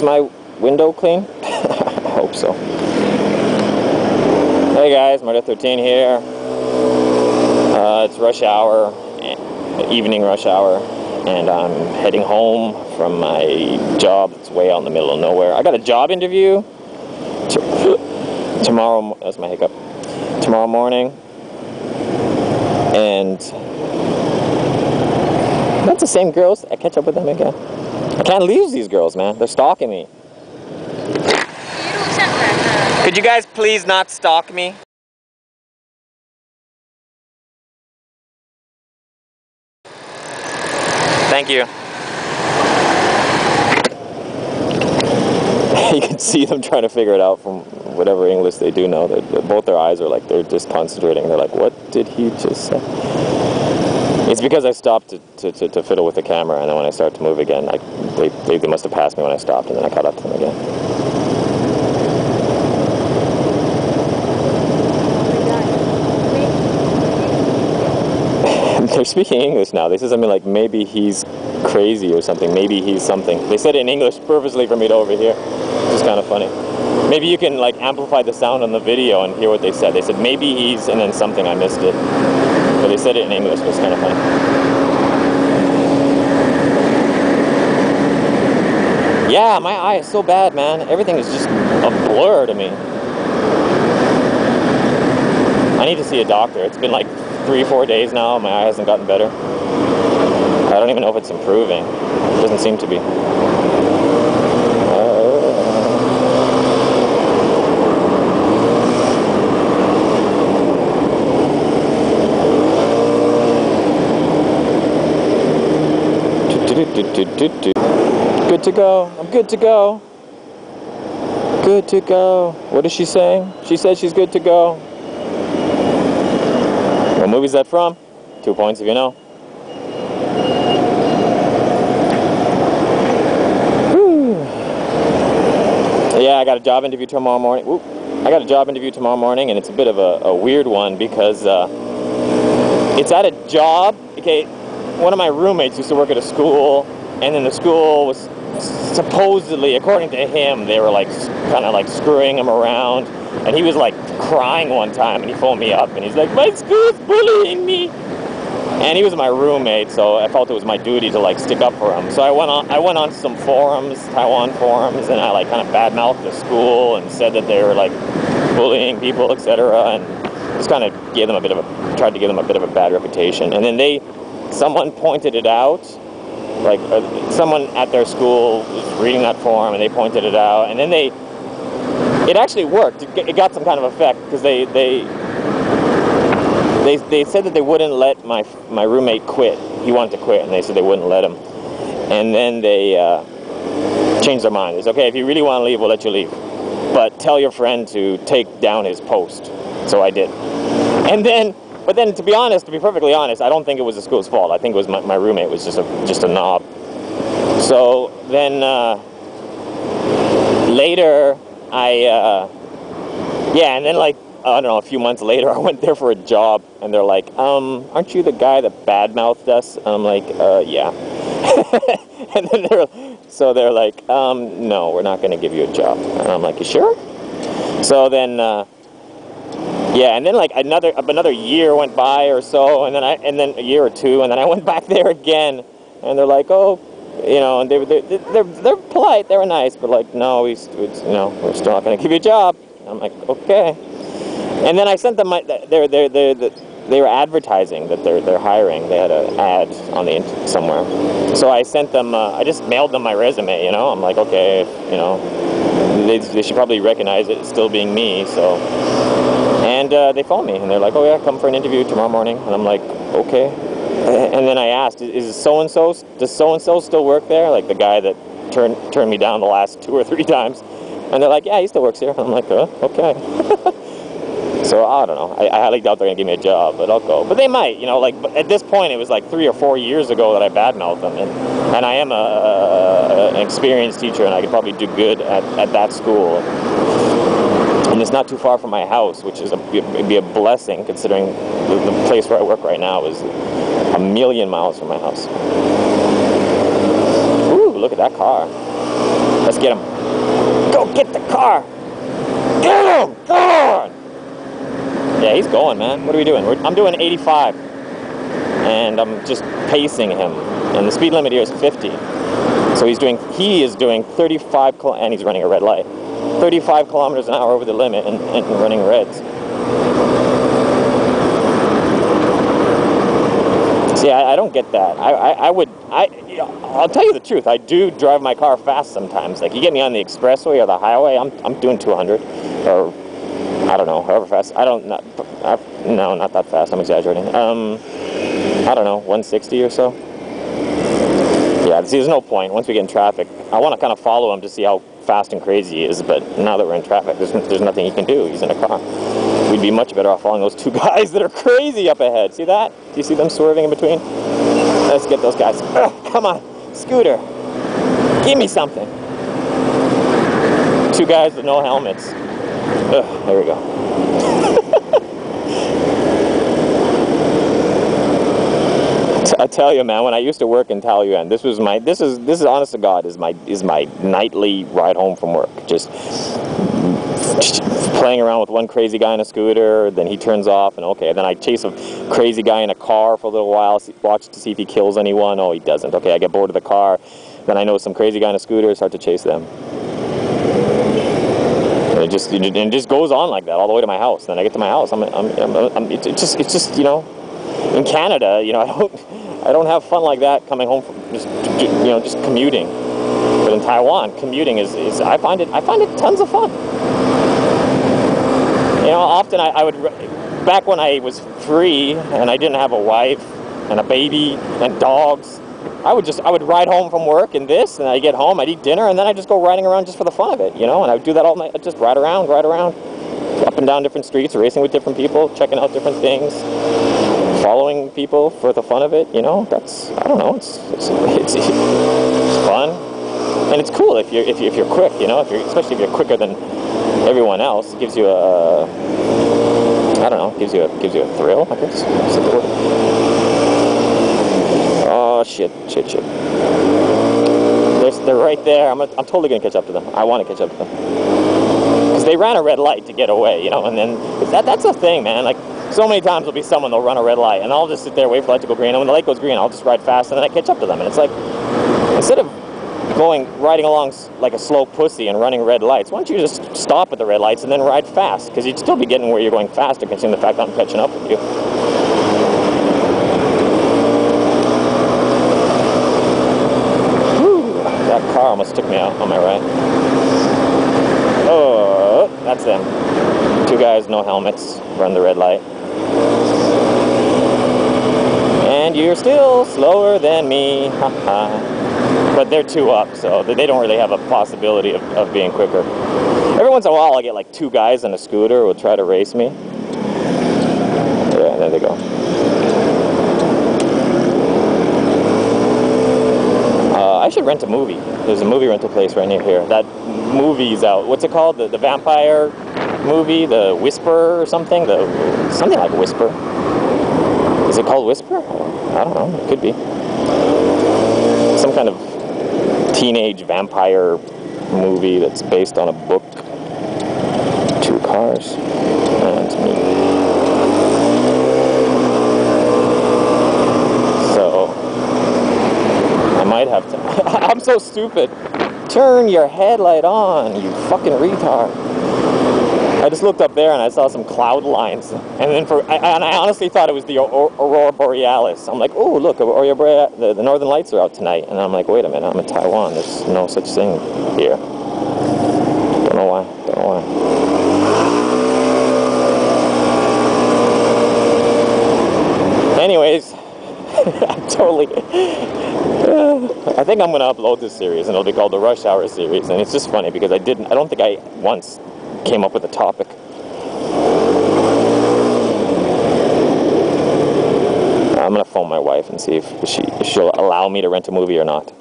my window clean? I hope so. Hey guys, Marta13 here. It's rush hour, evening rush hour, and I'm heading home from my job that's way out in the middle of nowhere. I got a job interview tomorrow, that's my hiccup, tomorrow morning, and that's the same girls. I catch up with them again. I can't leave these girls, man. They're stalking me. Could you guys please not stalk me? Thank you. You can see them trying to figure it out from whatever English they do know. Both their eyes are like, they're just concentrating. They're like, what did he just say? It's because I stopped to fiddle with the camera, and then when I start to move again, they must have passed me when I stopped, and then I caught up to them again. They're speaking English now. They said something like, maybe he's crazy or something. Maybe he's something. They said it in English purposely for me to overhear, which is kind of funny. Maybe you can like amplify the sound on the video and hear what they said. They said, maybe he's, and then something, I missed it. But they said it in English, it was kind of funny. Yeah, my eye is so bad, man. Everything is just a blur to me. I need to see a doctor. It's been like 3-4 days now, my eye hasn't gotten better. I don't even know if it's improving. It doesn't seem to be. Good to go. I'm good to go. Good to go. What is she saying? She said she's good to go. What movie is that from? 2 points if you know. Whew. Yeah, I got a job interview tomorrow morning. Whoop. I got a job interview tomorrow morning, and it's a bit of a weird one because it's at a job. Okay, one of my roommates used to work at a school, and then the school was supposedly, according to him, they were like kind of like screwing him around. And he was like crying one time, and he phoned me up, and he's like, my school's bullying me. And he was my roommate, so I felt it was my duty to like stick up for him. So I went on some forums, Taiwan forums, and I like kind of badmouthed the school and said that they were like bullying people, etc. And just kind of gave them tried to give them a bit of a bad reputation. And then someone pointed it out, like someone at their school was reading that forum, and they pointed it out, and then it actually worked. It got some kind of effect because they said that they wouldn't let my roommate quit. He wanted to quit, and they said they wouldn't let him. And then they changed their mind. It's okay, if you really want to leave, we'll let you leave, but tell your friend to take down his post. So I did. But then to be honest, to be perfectly honest, I don't think it was the school's fault. I think it was my roommate was just a knob. So then later. Yeah, and then like, I don't know, a few months later, I went there for a job, and they're like, aren't you the guy that badmouthed us? And I'm like, yeah. And then they're like, no, we're not going to give you a job. And I'm like, you sure? So then, yeah, and then like another year went by or so, and then a year or two, and then I went back there again, and they're like, oh, you know, and they're polite, they were nice, but like, no, we're still not going to give you a job. And I'm like, okay. And then I sent them they were advertising that they're hiring. They had an ad on the somewhere. So I sent them. I just mailed them my resume. You know, I'm like, okay, you know, they should probably recognize it still being me. So, and they phoned me, and they're like, oh yeah, come for an interview tomorrow morning. And I'm like, okay. And then I asked, does so-and-so still work there? Like the guy that turned me down the last 2 or 3 times. And they're like, yeah, he still works here. And I'm like, oh, okay. So I don't know. I highly doubt they're going to give me a job, but I'll go. But they might, you know, like, but at this point, it was like 3 or 4 years ago that I badmouthed them. And I am an experienced teacher, and I could probably do good at that school. And it's not too far from my house, which is it'd be a blessing, considering the place where I work right now is 1,000,000 miles from my house. Ooh, look at that car. Let's get him. Go get the car. Get him! Come on! Yeah, he's going, man. What are we doing? I'm doing 85. And I'm just pacing him. And the speed limit here is 50. So he is doing 35, and he's running a red light. 35 kilometers an hour over the limit and running reds. See, I don't get that. I'll tell you the truth. I do drive my car fast sometimes. Like, you get me on the expressway or the highway, I'm doing 200, or I don't know, however fast. No, not that fast. I'm exaggerating. I don't know, 160 or so. Yeah, see, there's no point. Once we get in traffic, I want to kind of follow him to see how fast and crazy he is. But now that we're in traffic, there's nothing he can do. He's in a car. We'd be much better off following those two guys that are crazy up ahead. See that? Do you see them swerving in between? Let's get those guys. Come on, scooter. Give me something. Two guys with no helmets. There we go. I tell you, man, when I used to work in Taoyuan, this is honest to God, is my nightly ride home from work. Just playing around with one crazy guy in a scooter, then he turns off, and okay, then I chase a crazy guy in a car for a little while, watch to see if he kills anyone. Oh, he doesn't. Okay, I get bored of the car, then I know some crazy guy in a scooter, start to chase them. And it just goes on like that all the way to my house. Then I get to my house, it's just you know, in Canada, you know, I don't have fun like that coming home from just commuting. But in Taiwan, commuting is I find it tons of fun. You know, often I would, back when I was free and I didn't have a wife and a baby and dogs, I would ride home from work in this, and I get home, I'd eat dinner, and then I'd just go riding around just for the fun of it, you know, and I would do that all night. I'd just ride around, up and down different streets, racing with different people, checking out different things, following people for the fun of it, you know. That's, I don't know, it's fun, and it's cool if you're quick, you know, especially if you're quicker than everyone else. It gives you a, I don't know, gives you a thrill, I guess. Is that the word? Oh shit. They're right there. I'm totally gonna catch up to them. I want to catch up to them because they ran a red light to get away, you know. And then that's the thing, man. Like, so many times there'll be someone, they'll run a red light, and I'll just sit there, wait for the light to go green, and when the light goes green, I'll just ride fast, and then I catch up to them. And it's like, instead of riding along like a slow pussy and running red lights, why don't you just stop at the red lights and then ride fast? Because you'd still be getting where you're going faster, considering the fact that I'm catching up with you. Whew, that car almost took me out on my right. Oh, that's them. Two guys, no helmets, run the red light. And you're still slower than me, haha. But they're two up, so they don't really have a possibility of being quicker. Every once in a while, I'll get like two guys on a scooter who will try to race me. Yeah, there they go. I should rent a movie. There's a movie rental place right near here. That movie's out. What's it called? The vampire movie? The Whisper or something? Something like Whisper. Is it called Whisper? I don't know. It could be. Some kind of teenage vampire movie that's based on a book. Two cars and me. So I might have to. I'm so stupid. Turn your headlight on, you fucking retard. I just looked up there and I saw some cloud lines, and then I honestly thought it was the Aurora Borealis. I'm like, oh look, Aurora Borealis, the Northern Lights are out tonight, and I'm like, wait a minute, I'm in Taiwan. There's no such thing here. Don't know why. Anyways, I'm totally. I think I'm gonna upload this series, and it'll be called the Rush Hour series, and it's just funny because I don't think I once came up with a topic. I'm gonna phone my wife and see if she'll allow me to rent a movie or not.